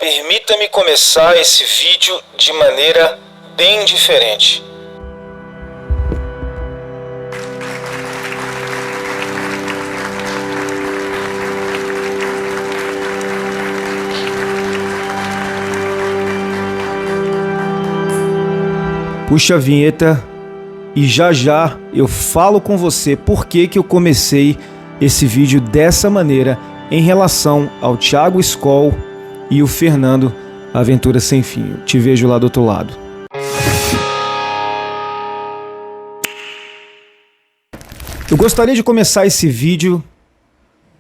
Permita-me começar esse vídeo de maneira bem diferente. Puxa a vinheta e já eu falo com você por que eu comecei esse vídeo dessa maneira em relação ao Thiago Skol e o Fernando Aventura Sem Fim. Eu te vejo lá do outro lado. Eu gostaria de começar esse vídeo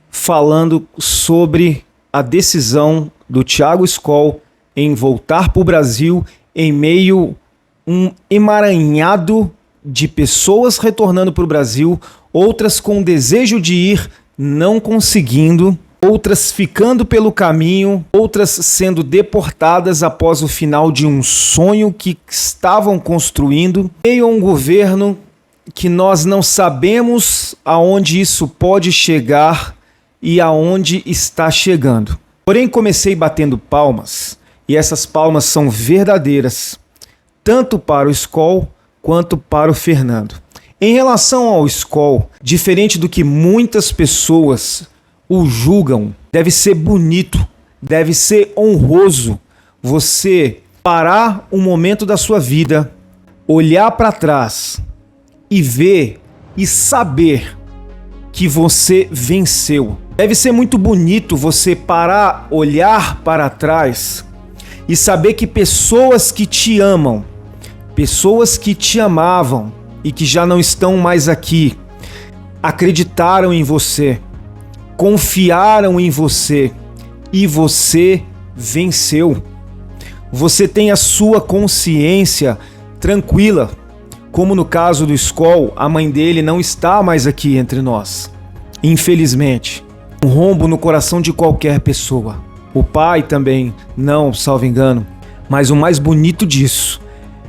falando sobre a decisão do Thiago Skol em voltar para o Brasil em meio um emaranhado de pessoas retornando para o Brasil, outras com desejo de ir, não conseguindo, outras ficando pelo caminho, outras sendo deportadas após o final de um sonho que estavam construindo, meio a um governo que nós não sabemos aonde isso pode chegar e aonde está chegando. Porém, comecei batendo palmas, e essas palmas são verdadeiras, tanto para o Skol quanto para o Fernando. Em relação ao Skol, diferente do que muitas pessoas o julgam, deve ser bonito, deve ser honroso você parar um momento da sua vida, olhar para trás e ver e saber que você venceu. Deve ser muito bonito você parar, olhar para trás e saber que pessoas que te amam, pessoas que te amavam e que já não estão mais aqui, acreditaram em você, confiaram em você e você venceu. Você tem a sua consciência tranquila, como no caso do Skol, a mãe dele não está mais aqui entre nós, infelizmente. Um rombo no coração de qualquer pessoa. O pai também não, salvo engano. Mas o mais bonito disso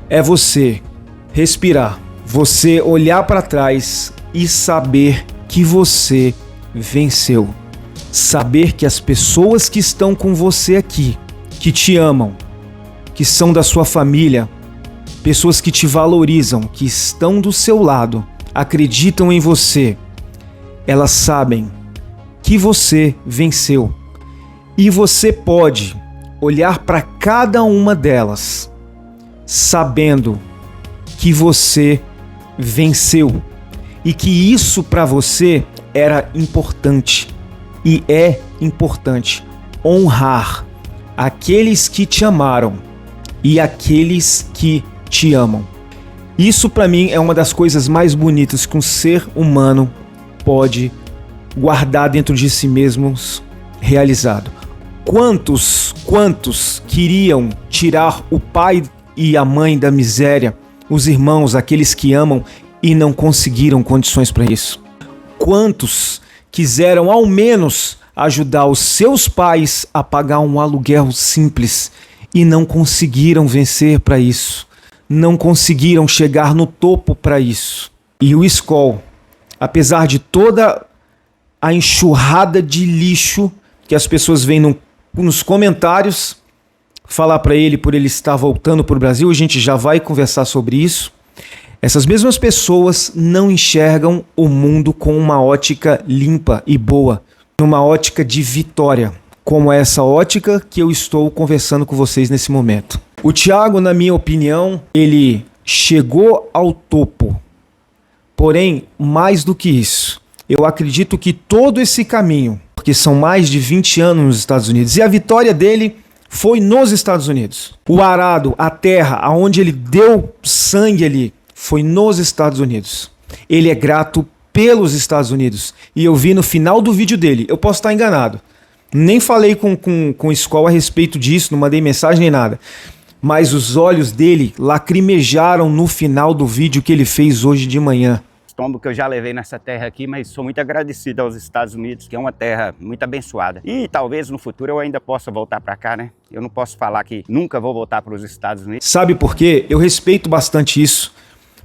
é você respirar, você olhar para trás e saber que você venceu. Saber que as pessoas que estão com você aqui, que te amam, que são da sua família, pessoas que te valorizam, que estão do seu lado, acreditam em você, elas sabem que você venceu. E você pode olhar para cada uma delas, sabendo que você venceu e que isso para você era importante e é importante honrar aqueles que te amaram e aqueles que te amam. Isso para mim é uma das coisas mais bonitas que um ser humano pode guardar dentro de si mesmos realizado. Quantos queriam tirar o pai e a mãe da miséria, os irmãos, aqueles que amam, e não conseguiram condições para isso? Quantos quiseram ao menos ajudar os seus pais a pagar um aluguel simples e não conseguiram vencer para isso? Não conseguiram chegar no topo para isso? E o Skol, apesar de toda a enxurrada de lixo que as pessoas veem nos comentários, falar para ele por ele estar voltando para o Brasil, a gente já vai conversar sobre isso. Essas mesmas pessoas não enxergam o mundo com uma ótica limpa e boa, numa ótica de vitória, como essa ótica que eu estou conversando com vocês nesse momento. O Thiago, na minha opinião, ele chegou ao topo. Porém, mais do que isso, eu acredito que todo esse caminho, porque são mais de 20 anos nos Estados Unidos, e a vitória dele foi nos Estados Unidos. O arado, a terra, aonde ele deu sangue ali, foi nos Estados Unidos. Ele é grato pelos Estados Unidos. E eu vi no final do vídeo dele, eu posso estar enganado, nem falei com o Skol a respeito disso, não mandei mensagem nem nada, mas os olhos dele lacrimejaram no final do vídeo que ele fez hoje de manhã. Tombo que eu já levei nessa terra aqui, mas sou muito agradecido aos Estados Unidos, que é uma terra muito abençoada. E talvez no futuro eu ainda possa voltar para cá, né? Eu não posso falar que nunca vou voltar para os Estados Unidos. Sabe por quê? Eu respeito bastante isso,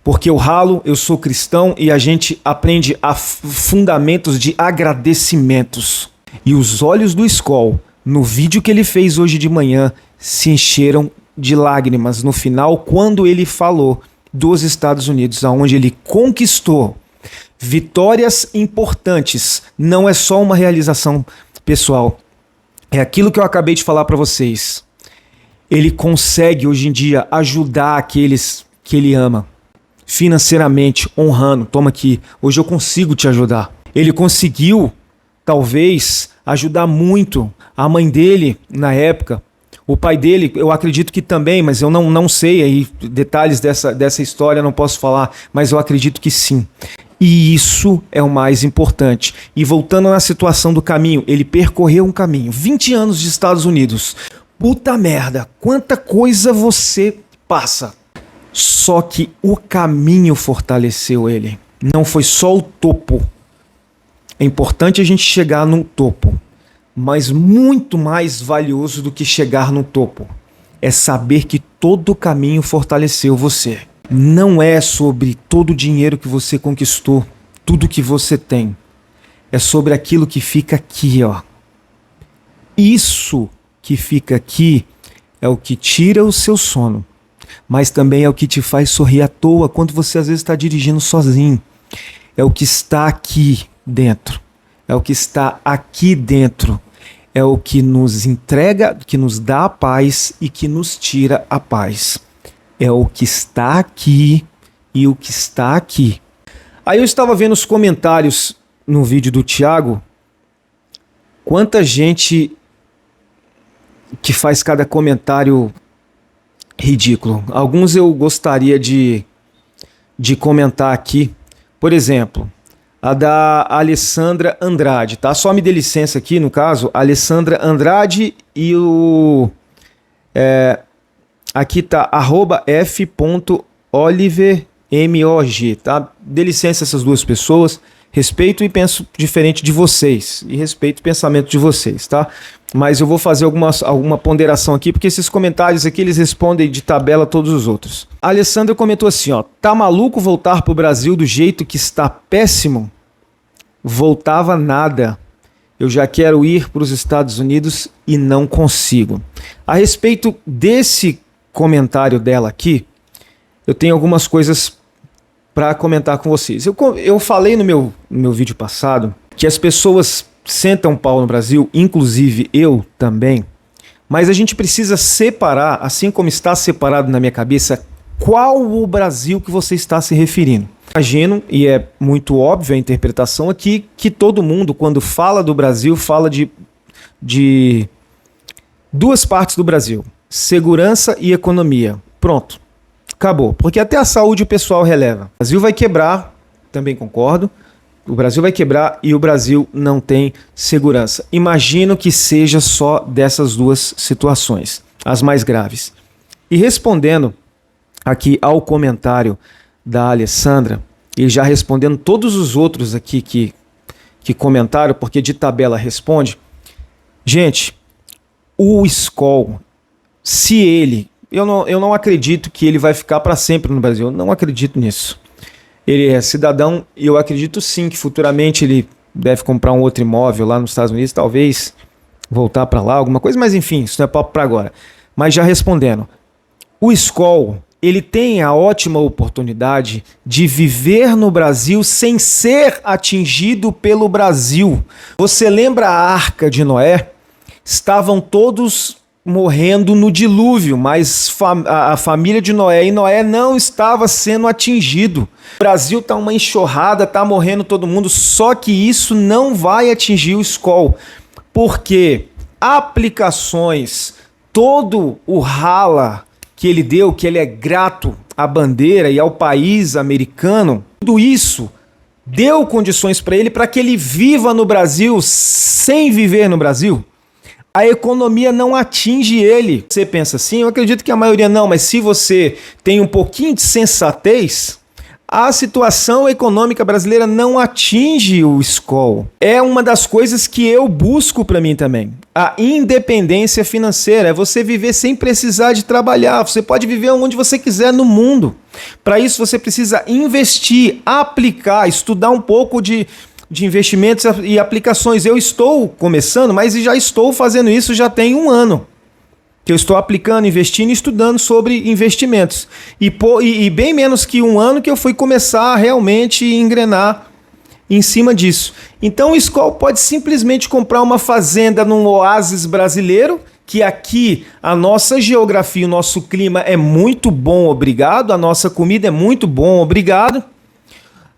porque eu ralo, eu sou cristão e a gente aprende a fundamentos de agradecimentos. E os olhos do Skol no vídeo que ele fez hoje de manhã, se encheram de lágrimas no final, quando ele falou dos Estados Unidos, onde ele conquistou vitórias importantes. Não é só uma realização pessoal, é aquilo que eu acabei de falar para vocês. Ele consegue hoje em dia ajudar aqueles que ele ama financeiramente, honrando. Toma aqui, hoje eu consigo te ajudar. Ele conseguiu, talvez, ajudar muito a mãe dele na época. O pai dele, eu acredito que também, mas eu não sei aí detalhes dessa história, não posso falar, mas eu acredito que sim. E isso é o mais importante. E voltando na situação do caminho, ele percorreu um caminho, 20 anos de Estados Unidos. Puta merda, quanta coisa você passa. Só que o caminho fortaleceu ele. Não foi só o topo. É importante a gente chegar no topo, mas muito mais valioso do que chegar no topo é saber que todo o caminho fortaleceu você. Não é sobre todo o dinheiro que você conquistou, tudo que você tem. É sobre aquilo que fica aqui, ó. Isso que fica aqui é o que tira o seu sono, mas também é o que te faz sorrir à toa quando você às vezes está dirigindo sozinho. É o que está aqui dentro. É o que está aqui dentro. É o que nos entrega, que nos dá a paz e que nos tira a paz. É o que está aqui e o que está aqui. Aí eu estava vendo os comentários no vídeo do Thiago. Quanta gente que faz cada comentário ridículo. Alguns eu gostaria de comentar aqui. Por exemplo, a da Alessandra Andrade, tá? Só me dê licença aqui, no caso, Alessandra Andrade e o... aqui tá @f.olivermog, tá? Dê licença essas duas pessoas. Respeito e penso diferente de vocês. E respeito o pensamento de vocês, tá? Mas eu vou fazer alguma ponderação aqui, porque esses comentários aqui, eles respondem de tabela a todos os outros. A Alessandra comentou assim, ó. Tá maluco voltar pro Brasil do jeito que está péssimo? Voltava nada. Eu já quero ir para os Estados Unidos e não consigo. A respeito desse comentário dela aqui, eu tenho algumas coisas para comentar com vocês. Eu falei no meu vídeo passado que as pessoas sentam pau no Brasil, inclusive eu também, mas a gente precisa separar, assim como está separado na minha cabeça, qual o Brasil que você está se referindo. Imagino, e é muito óbvio a interpretação aqui, que todo mundo, quando fala do Brasil, fala de duas partes do Brasil: segurança e economia. Pronto. Acabou. Porque até a saúde o pessoal releva. O Brasil vai quebrar, também concordo. O Brasil vai quebrar e o Brasil não tem segurança. Imagino que seja só dessas duas situações, as mais graves. E respondendo aqui ao comentário da Alessandra, e já respondendo todos os outros aqui que comentaram, porque de tabela responde. Gente, o Skol, se ele... Eu não acredito que ele vai ficar para sempre no Brasil. Eu não acredito nisso. Ele é cidadão e eu acredito sim que futuramente ele deve comprar um outro imóvel lá nos Estados Unidos, talvez voltar para lá, alguma coisa, mas enfim, isso não é papo para agora. Mas já respondendo, o Skol, ele tem a ótima oportunidade de viver no Brasil sem ser atingido pelo Brasil. Você lembra a Arca de Noé? Estavam todos morrendo no dilúvio, mas a família de Noé e Noé não estava sendo atingido. O Brasil tá uma enxurrada, tá morrendo todo mundo, só que isso não vai atingir o Skol, porque aplicações, todo o rala que ele deu, que ele é grato à bandeira e ao país americano, tudo isso deu condições para ele para que ele viva no Brasil sem viver no Brasil. A economia não atinge ele. Você pensa assim? Eu acredito que a maioria não, mas se você tem um pouquinho de sensatez, a situação econômica brasileira não atinge o Skol. É uma das coisas que eu busco para mim também. A independência financeira é você viver sem precisar de trabalhar. Você pode viver onde você quiser no mundo. Para isso você precisa investir, aplicar, estudar um pouco de de investimentos e aplicações. Eu estou começando, mas já estou fazendo isso já tem um ano. Que eu estou aplicando, investindo e estudando sobre investimentos. E bem menos que um ano que eu fui começar a realmente engrenar em cima disso. Então o Skol pode simplesmente comprar uma fazenda num oásis brasileiro, que aqui a nossa geografia, o nosso clima é muito bom, obrigado. A nossa comida é muito bom, obrigado.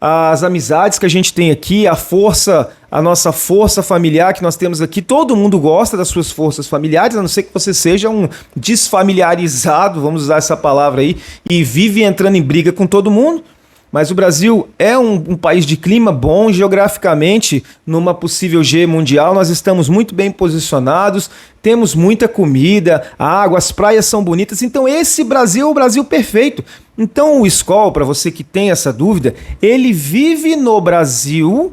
As amizades que a gente tem aqui, a nossa força familiar que nós temos aqui, todo mundo gosta das suas forças familiares, a não ser que você seja um desfamiliarizado, vamos usar essa palavra aí, e vive entrando em briga com todo mundo. Mas o Brasil é um país de clima bom, geograficamente, numa possível G mundial, nós estamos muito bem posicionados, temos muita comida, a água, as praias são bonitas, então esse Brasil é o Brasil perfeito. Então o Skol, para você que tem essa dúvida, ele vive no Brasil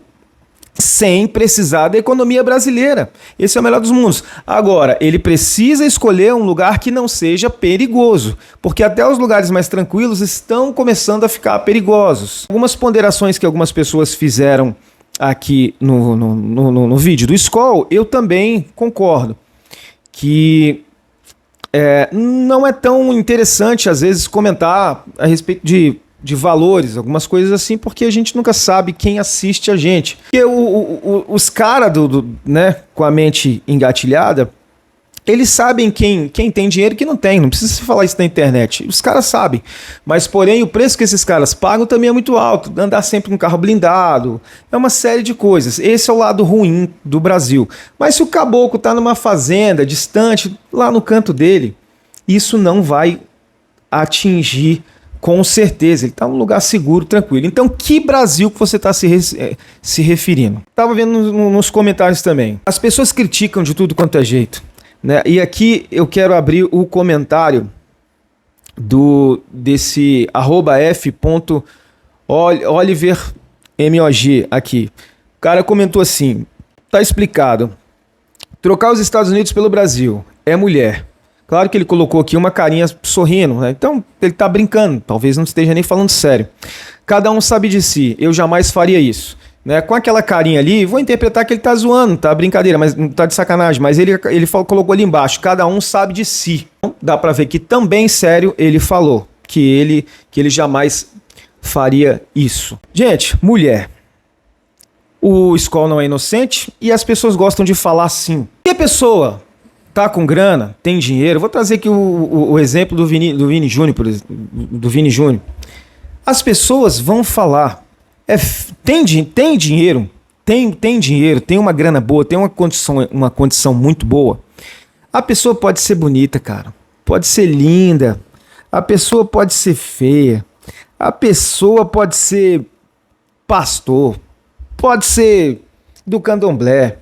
sem precisar da economia brasileira. Esse é o melhor dos mundos. Agora, ele precisa escolher um lugar que não seja perigoso, porque até os lugares mais tranquilos estão começando a ficar perigosos. Algumas ponderações que algumas pessoas fizeram aqui no vídeo do Skol, eu também concordo, que não é tão interessante, às vezes, comentar a respeito de valores, algumas coisas assim, porque a gente nunca sabe quem assiste a gente. Porque os caras né, com a mente engatilhada, eles sabem quem tem dinheiro e quem não tem. Não precisa se falar isso na internet. Os caras sabem. Mas, porém, o preço que esses caras pagam também é muito alto. Andar sempre com carro blindado. É uma série de coisas. Esse é o lado ruim do Brasil. Mas se o caboclo está numa fazenda distante, lá no canto dele, isso não vai atingir. Com certeza, ele está num lugar seguro, tranquilo. Então, que Brasil que você está se referindo? Estava vendo nos comentários também. As pessoas criticam de tudo quanto é jeito, né? E aqui eu quero abrir o comentário desse @f.olivermog aqui. O cara comentou assim, tá explicado. Trocar os Estados Unidos pelo Brasil é mulher. Claro que ele colocou aqui uma carinha sorrindo, né? Então ele tá brincando, talvez não esteja nem falando sério. Cada um sabe de si, eu jamais faria isso. Né? Com aquela carinha ali, vou interpretar que ele tá zoando, tá brincadeira, mas não tá de sacanagem. Mas ele colocou ali embaixo, cada um sabe de si. Então, dá pra ver que também sério ele falou, que ele jamais faria isso. Gente, mulher. O Skol não é inocente e as pessoas gostam de falar assim. E a pessoa tá com grana, tem dinheiro. Vou trazer aqui o exemplo do Vini Júnior, por exemplo, do Vini Júnior. As pessoas vão falar, tem dinheiro, tem dinheiro, tem uma grana boa, tem uma condição muito boa. A pessoa pode ser bonita, cara, pode ser linda, a pessoa pode ser feia, a pessoa pode ser pastor, pode ser do candomblé.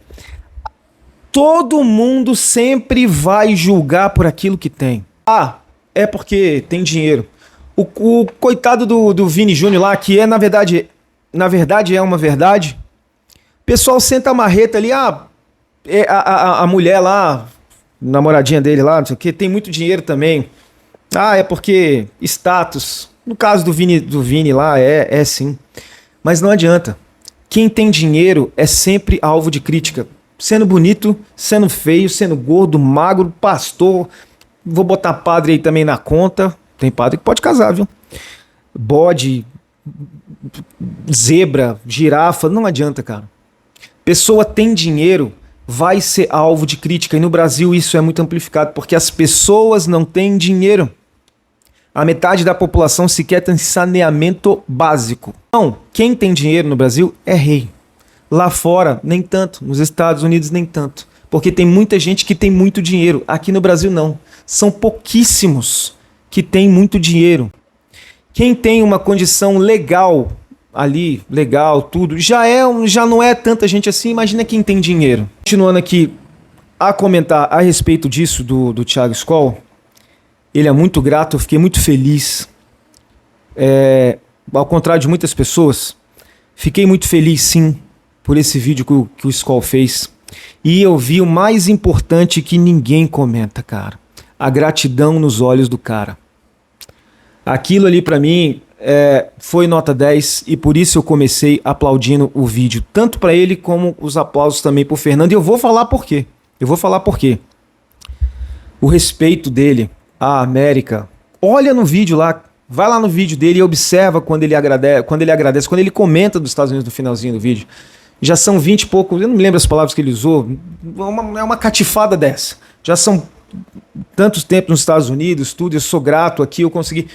Todo mundo sempre vai julgar por aquilo que tem. Ah, é porque tem dinheiro. O coitado do Vini Júnior lá, que na verdade é uma verdade. O pessoal senta a marreta ali, a mulher lá, namoradinha dele lá, não sei o que, tem muito dinheiro também. Ah, é porque status. No caso do Vini lá, é sim. Mas não adianta. Quem tem dinheiro é sempre alvo de crítica. Sendo bonito, sendo feio, sendo gordo, magro, pastor. Vou botar padre aí também na conta. Tem padre que pode casar, viu? Bode, zebra, girafa, não adianta, cara. Pessoa tem dinheiro, vai ser alvo de crítica. E no Brasil isso é muito amplificado, porque as pessoas não têm dinheiro. A metade da população sequer tem saneamento básico. Então, quem tem dinheiro no Brasil é rei. Lá fora, nem tanto. Nos Estados Unidos, nem tanto. Porque tem muita gente que tem muito dinheiro. Aqui no Brasil, não. São pouquíssimos que têm muito dinheiro. Quem tem uma condição legal ali, legal, tudo, já não é tanta gente assim. Imagina quem tem dinheiro. Continuando aqui a comentar a respeito disso do Thiago Skol. Ele é muito grato, eu fiquei muito feliz. Ao contrário de muitas pessoas, fiquei muito feliz, sim, por esse vídeo que o Skol fez. E eu vi o mais importante que ninguém comenta, cara. A gratidão nos olhos do cara. Aquilo ali pra mim foi nota 10 e por isso eu comecei aplaudindo o vídeo, tanto para ele como os aplausos também pro Fernando, e eu vou falar por quê. O respeito dele à América. Olha no vídeo lá, vai lá no vídeo dele e observa quando ele agradece, quando ele comenta dos Estados Unidos no finalzinho do vídeo. Já são 20 e pouco, eu não me lembro as palavras que ele usou, é uma catifada dessa. Já são tantos tempos nos Estados Unidos, tudo, eu sou grato aqui, eu consegui.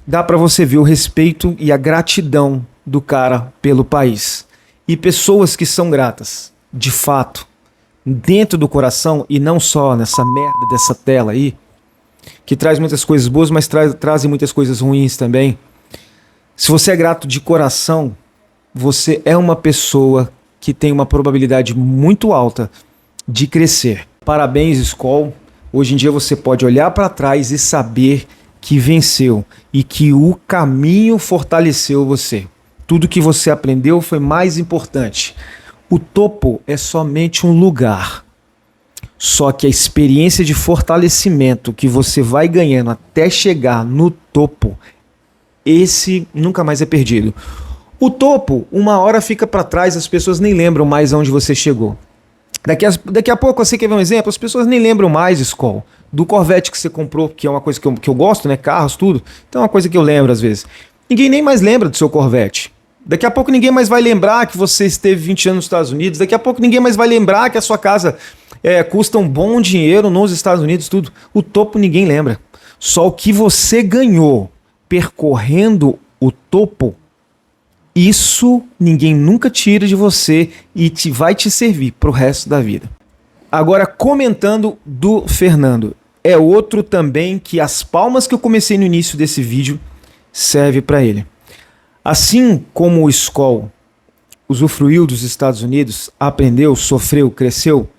Dá pra você ver o respeito e a gratidão do cara pelo país. E pessoas que são gratas, de fato, dentro do coração e não só nessa merda dessa tela aí, que traz muitas coisas boas, mas trazem muitas coisas ruins também. Se você é grato de coração, você é uma pessoa que tem uma probabilidade muito alta de crescer. Parabéns, Skol. Hoje em dia você pode olhar para trás e saber que venceu e que o caminho fortaleceu você. Tudo que você aprendeu foi mais importante. O topo é somente um lugar. Só que a experiência de fortalecimento que você vai ganhando até chegar no topo, esse nunca mais é perdido. O topo, uma hora fica para trás, as pessoas nem lembram mais aonde você chegou. Daqui a pouco, você quer ver um exemplo? As pessoas nem lembram mais, Skol, do Corvette que você comprou, que é uma coisa que eu gosto, né? Carros, tudo. Então é uma coisa que eu lembro às vezes. Ninguém nem mais lembra do seu Corvette. Daqui a pouco ninguém mais vai lembrar que você esteve 20 anos nos Estados Unidos. Daqui a pouco ninguém mais vai lembrar que a sua casa custa um bom dinheiro nos Estados Unidos, tudo. O topo ninguém lembra. Só o que você ganhou percorrendo o topo, isso ninguém nunca tira de você e vai te servir pro resto da vida. Agora, comentando do Fernando, é outro também que as palmas que eu comecei no início desse vídeo serve para ele. Assim como o Skol usufruiu dos Estados Unidos, aprendeu, sofreu, cresceu,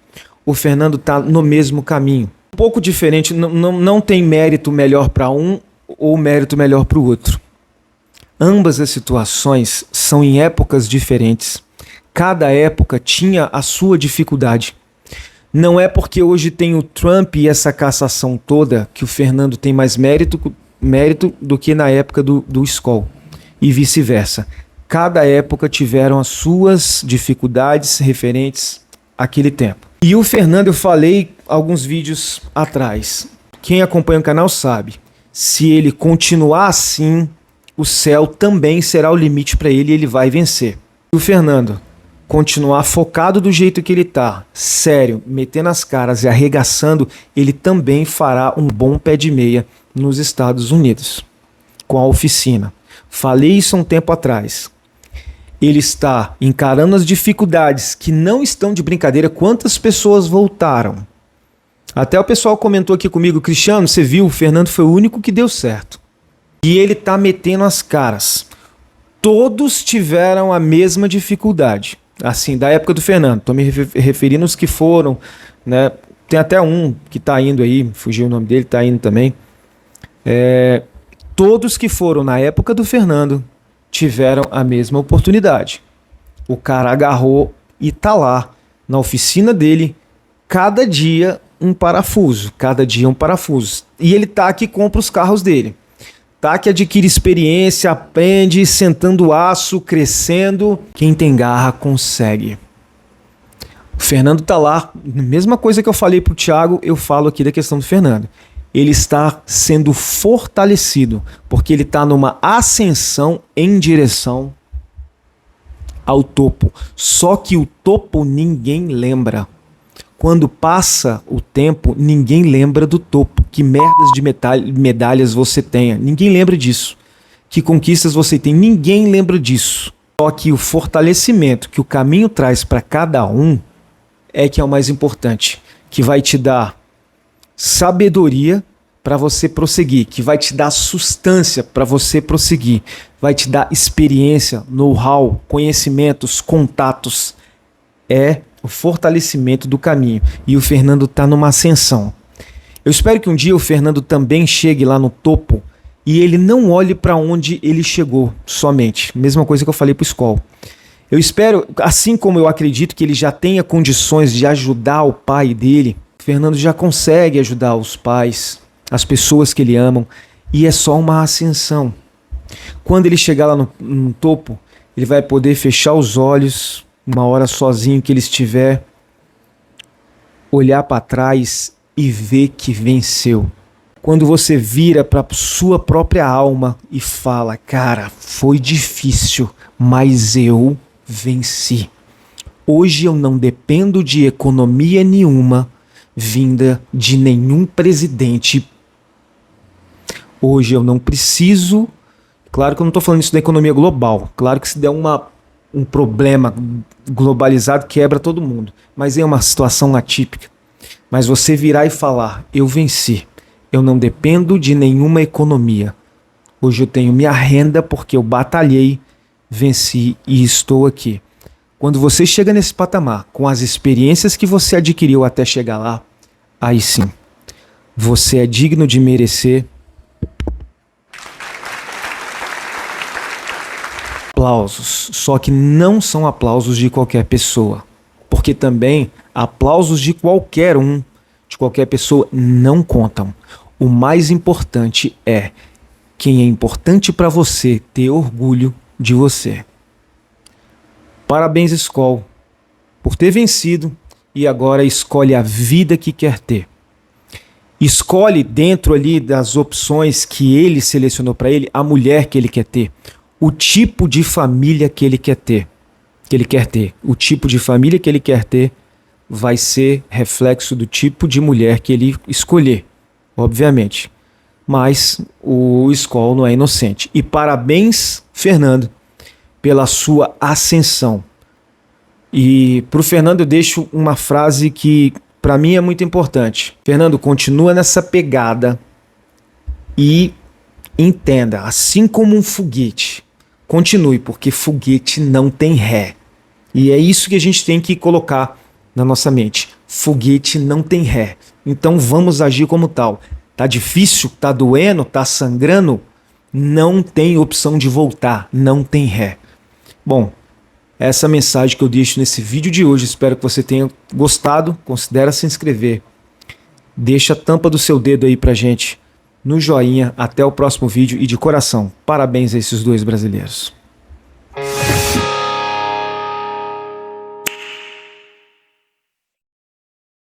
o Fernando está no mesmo caminho. Um pouco diferente, não tem mérito melhor para um ou mérito melhor para o outro. Ambas as situações são em épocas diferentes. Cada época tinha a sua dificuldade. Não é porque hoje tem o Trump e essa cassação toda que o Fernando tem mais mérito do que na época do Skol. E vice-versa. Cada época tiveram as suas dificuldades referentes àquele tempo. E o Fernando, eu falei alguns vídeos atrás. Quem acompanha o canal sabe. Se ele continuar assim, o céu também será o limite para ele e ele vai vencer. Se o Fernando continuar focado do jeito que ele tá, sério, metendo as caras e arregaçando, ele também fará um bom pé de meia nos Estados Unidos, com a oficina. Falei isso há um tempo atrás. Ele está encarando as dificuldades que não estão de brincadeira. Quantas pessoas voltaram? Até o pessoal comentou aqui comigo, Cristiano, você viu, o Fernando foi o único que deu certo. E ele tá metendo as caras. Todos tiveram a mesma dificuldade. Assim, da época do Fernando. Tô me referindo aos que foram, né? Tem até um que tá indo aí, fugiu o nome dele, tá indo também. Todos que foram na época do Fernando tiveram a mesma oportunidade. O cara agarrou e tá lá, na oficina dele, cada dia um parafuso, E ele tá que compra os carros dele. Tá que adquire experiência, aprende, sentando aço, crescendo. Quem tem garra consegue. O Fernando tá lá, mesma coisa que eu falei pro Thiago, eu falo aqui da questão do Fernando. Ele está sendo fortalecido, porque ele está numa ascensão em direção ao topo. Só que o topo ninguém lembra. Quando passa o tempo, ninguém lembra do topo. Que merdas de medalhas você tenha. Ninguém lembra disso. Que conquistas você tem. Ninguém lembra disso. Só que o fortalecimento que o caminho traz para cada um é que é o mais importante. Que vai te dar sabedoria para você prosseguir, que vai te dar sustância para você prosseguir, vai te dar experiência, know-how, conhecimentos, contatos. É o fortalecimento do caminho. E o Fernando está numa ascensão. Eu espero que um dia o Fernando também chegue lá no topo e ele não olhe para onde ele chegou somente. Mesma coisa que eu falei para o Skol. Eu espero, assim como eu acredito que ele já tenha condições de ajudar o pai dele, o Fernando já consegue ajudar os pais, as pessoas que ele amam, e é só uma ascensão. quando ele chegar lá no topo, ele vai poder fechar os olhos, uma hora sozinho que ele estiver, olhar para trás e ver que venceu. Quando você vira para sua própria alma e fala, cara, foi difícil, mas eu venci. Hoje eu não dependo de economia nenhuma vinda de nenhum presidente. Hoje eu não preciso. Claro que eu não estou falando isso da economia global. Claro que se der um problema globalizado, quebra todo mundo. Mas é uma situação atípica. Mas você virar e falar, eu venci. Eu não dependo de nenhuma economia. Hoje eu tenho minha renda porque eu batalhei, venci e estou aqui. Quando você chega nesse patamar, com as experiências que você adquiriu até chegar lá, aí sim, você é digno de merecer aplausos. Só que não são aplausos de qualquer pessoa. Porque também aplausos de qualquer pessoa, não contam. O mais importante é quem é importante para você ter orgulho de você. Parabéns, Skol, por ter vencido e agora escolhe a vida que quer ter. Escolhe dentro ali das opções que ele selecionou para ele, a mulher que ele quer ter, o tipo de família que ele quer ter. O tipo de família que ele quer ter vai ser reflexo do tipo de mulher que ele escolher, obviamente. Mas o Skol não é inocente. E parabéns, Fernando, pela sua ascensão. E para o Fernando eu deixo uma frase que para mim é muito importante. Fernando, continua nessa pegada e entenda, assim como um foguete, continue, porque foguete não tem ré. E é isso que a gente tem que colocar na nossa mente. Foguete não tem ré. Então vamos agir como tal. Tá difícil, tá doendo, tá sangrando? Não tem opção de voltar, não tem ré. Bom, essa mensagem que eu deixo nesse vídeo de hoje. Espero que você tenha gostado. Considere se inscrever. Deixa a tampa do seu dedo aí pra gente no joinha. Até o próximo vídeo e de coração, parabéns a esses dois brasileiros.